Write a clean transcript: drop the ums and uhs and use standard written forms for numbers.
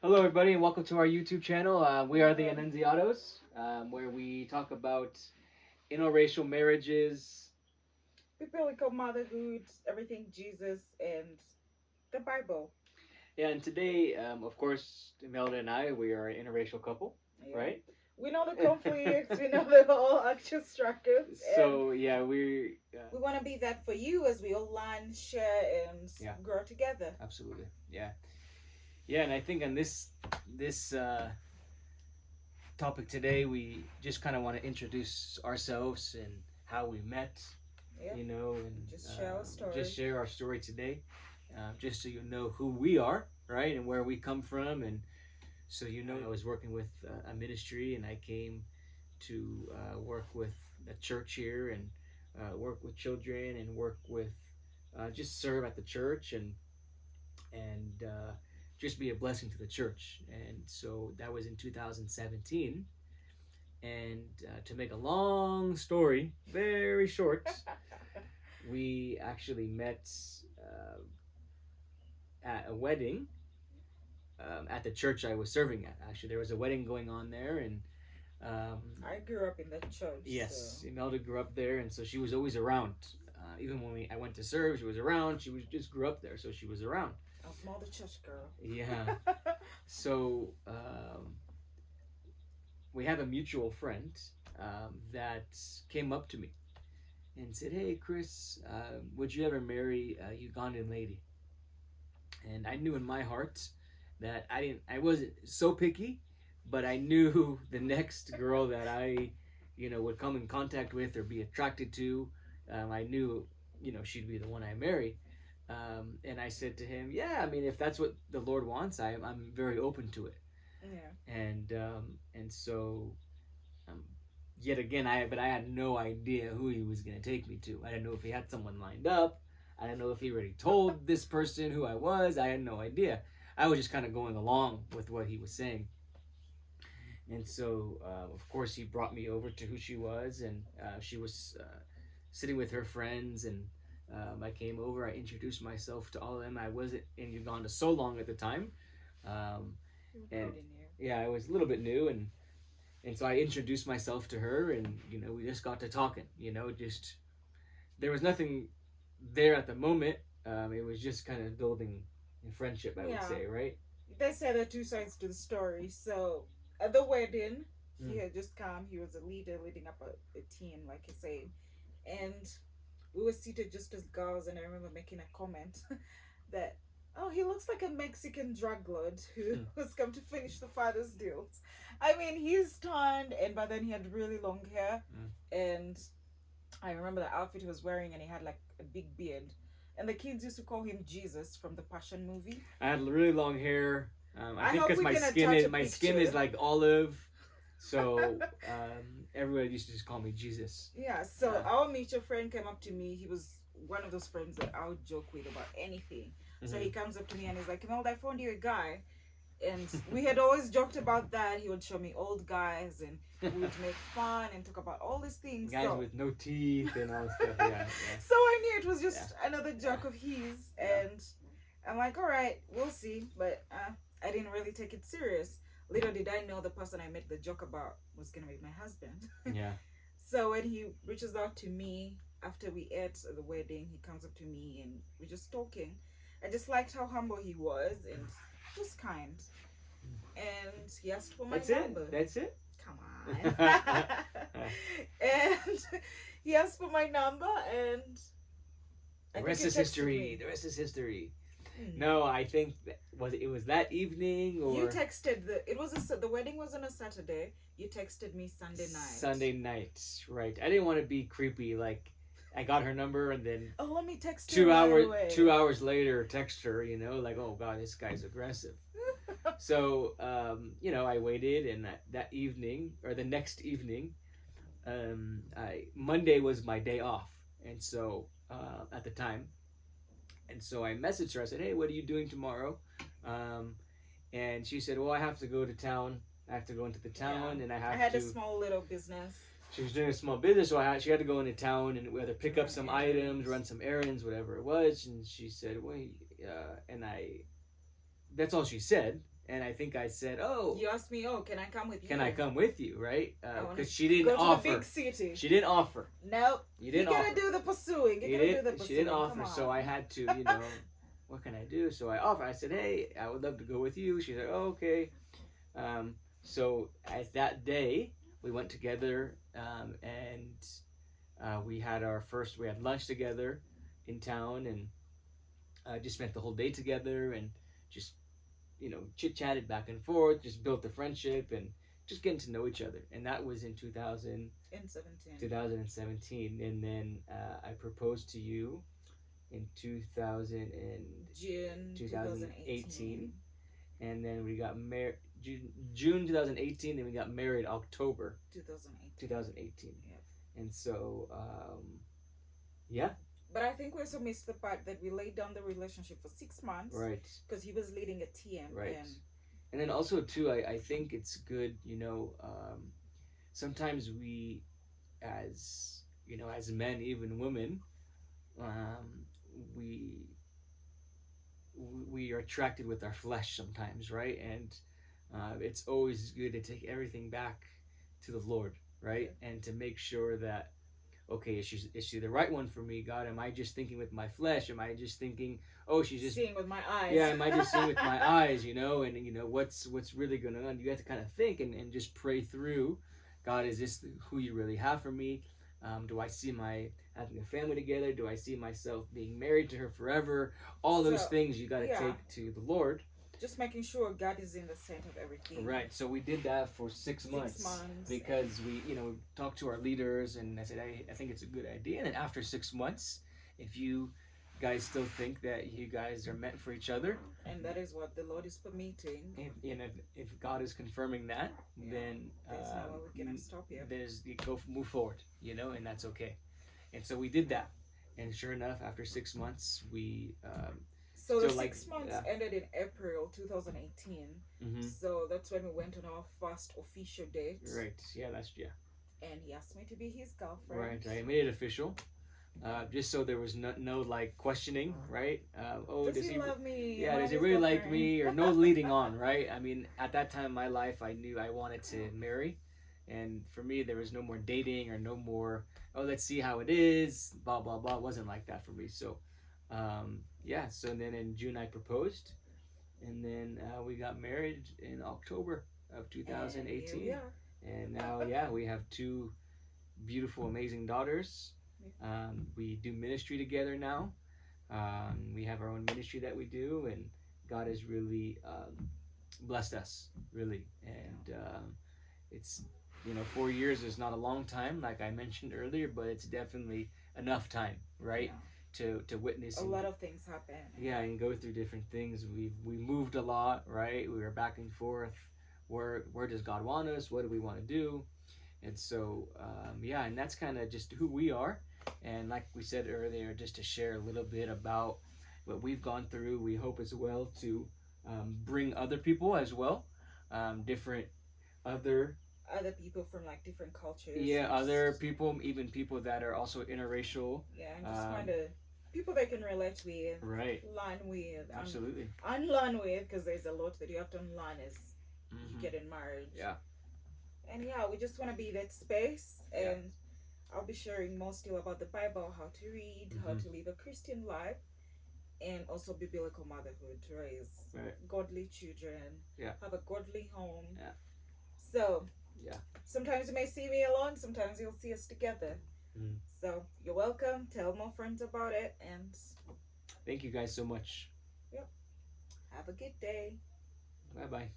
Hello, everybody, and welcome to our YouTube channel. We are the ANNUNZIATOS, where we talk about interracial marriages. Biblical motherhood, everything Jesus and the Bible. Yeah, and today, of course, Imelda and I, we are an interracial couple, Yeah. right? We know the conflicts, we know the whole actual struggles, and So yeah, we want to be that for you as we all learn, share, and yeah, grow together. absolutely, yeah, and I think on this topic today, we just kind of want to introduce ourselves and how we met, Yeah. and Just share our story. just share our story today, just so you know who we are, right, and where we come from, and so I was working with a ministry, and I came to work with a church here, and work with children, and work with just serve at the church, and just be a blessing to the church. And so that was in 2017. And to make a long story very short, we actually met uh, at a wedding at the church I was serving at. Actually, there was a wedding going on there, and I grew up in that church. yes, So. Imelda grew up there, and so she was always around. Even when I went to serve, she was around. She was just grew up there, so she was around. I was more the church girl. Yeah. So we have a mutual friend that came up to me and said, "Hey, Chris, would you ever marry a Ugandan lady?" And I knew in my heart that I wasn't so picky, but I knew the next girl that I, would come in contact with or be attracted to, I knew, she'd be the one I marry. And I said to him, "Yeah, I mean, if that's what the Lord wants, I'm very open to it." Yeah. And so um, yet again, I had no idea who he was going to take me to. I didn't know if he had someone lined up. I didn't know if he already told this person who I was. I had no idea. I was just kind of going along with what he was saying. And so, of course, he brought me over to who she was, and she was sitting with her friends. And I came over. I introduced myself to all of them. I wasn't in Uganda so long at the time, um, and yeah, I was a little bit new, and so I introduced myself to her, and we just got to talking. Just there was nothing there at the moment. It was just kind of building in friendship, I would say, right? They said there are two sides to the story. So at the wedding, he Mm. had just come. He was a leader leading up a team, like you say, and we were seated just as girls. And I remember making a comment that, oh, he looks like a Mexican drug lord who has come to finish the father's deals. I mean, he's tanned, and by then he had really long hair, and I remember the outfit he was wearing, and he had like a big beard. And the kids used to call him Jesus from the Passion movie. I had really long hair. I I think hope because we my can skin attach is a my skin is picture. like olive, so everybody used to just call me Jesus. Yeah, so our mutual friend came up to me. He was one of those friends that I would joke with about anything. So he comes up to me and he's like, Imelda, I found you a guy. And we had always joked about that. He would show me old guys, and we would make fun and talk about all these things. Guys with no teeth and all that stuff. Yeah. So I knew it was just another joke of his, and I'm like, all right, we'll see. But I didn't really take it serious. Little did I know the person I made the joke about was gonna be my husband. Yeah. So when he reaches out to me after we ate at the wedding, he comes up to me and we're just talking. I just liked how humble he was and just kind. And he asked for my number. That's it. Come on. And he asked for my number, and the rest is history. The rest is history. No, I think it was that evening, or you texted the wedding was on a Saturday. You texted me Sunday night. Sunday night, right? I didn't want to be creepy. Like, I got her number, and then let me text 2 hours later, text her. Like, oh god, this guy's aggressive. So I waited, and that evening or the next evening, Monday was my day off, and so at the time. And so I messaged her. I said, "Hey, what are you doing tomorrow?" And she said, "Well, I have to go to town. I have to go into the town, and I had a small little business." She was doing a small business, so she had to go into town and whether pick up some items, run some errands, whatever it was. And she said, "Well," and that's all she said. and I think I said, "Oh, You asked me, oh, can I come with you? can I come with you?" Right? I want Because to she didn't go to the offer. big city. She didn't offer. Nope. You You didn't gotta offer. do the pursuing. You You gotta do the didn't. She pursuing. didn't Come offer. on. So I had to, what can I do? So I offered. I said, "Hey, I would love to go with you." She's like, "Oh, okay." So as that day, we went together, and we had we had lunch together in town, and just spent the whole day together, and just chit chatted back and forth, just built a friendship, and just getting to know each other. And that was in 2017. And then I proposed to you in 2000 and June 2018, and then we got married June 2018. Then we got married October 2018. Yep. And so, yeah. But I think we also missed the part that we laid down the relationship for 6 months. Right. Because he was leading a TM. Right. And then also too, I think it's good, sometimes we, as as men, even women, we we are attracted with our flesh sometimes, right? And it's always good to take everything back to the Lord, right? And to make sure that, okay, is she the right one for me, God? Am I just thinking with my flesh? Am I just thinking, oh, she's just seeing with my eyes? Yeah, am I just seeing with my eyes, and what's really going on? You have to kind of think and just pray through, God, is this who you really have for me? Do I see my having a family together? Do I see myself being married to her forever? All those things you got to take to the Lord. Just making sure God is in the center of everything. Right. So we did that for 6 months. 6 months. Because we talked to our leaders, and I said, I think it's a good idea. And then after 6 months, if you guys still think that you guys are meant for each other, and that is what the Lord is permitting, if God is confirming that, then there's no way we can stop you. Move forward, and that's okay. And so we did that, and sure enough, after 6 months, we so the 6 months ended in April 2018. Mm-hmm. So that's when we went on our first official date. Right. Yeah. And he asked me to be his girlfriend. Right. I made it official. Just so there was no like questioning, right? Does he love me? Yeah, does he really like me? Or no leading on, right? I mean, at that time in my life, I knew I wanted to marry, and for me, there was no more dating or no more. Oh, let's see how it is. Blah blah blah. It wasn't like that for me. So, So then in June I proposed, and then we got married in October of 2018, and now we have 2 beautiful, amazing daughters. We do ministry together now. We have our own ministry that we do, and God has really blessed us, really. And it's 4 years is not a long time, like I mentioned earlier, but it's definitely enough time, right? To witness. A lot of things happen. Yeah, and go through different things. We moved a lot, right? We were back and forth. Where does God want us? What do we want to do? And so, and that's kind of just who we are. And like we said earlier, just to share a little bit about what we've gone through, we hope as well to bring other people as well, different other people from like different cultures. Yeah, other people, even people that are also interracial. Yeah, and just kind of people they can relate with, right? Learn with, absolutely, unlearn with, because there's a lot that you have to unlearn as you get in marriage. Yeah, and we just want to be that space, and I'll be sharing more still about the Bible, how to read, how to live a Christian life, and also biblical motherhood, to raise godly children, have a godly home. Yeah. So. Yeah. Sometimes you may see me alone, sometimes you'll see us together. So you're welcome. Tell more friends about it, and thank you guys so much. Yep. Have a good day. Bye bye.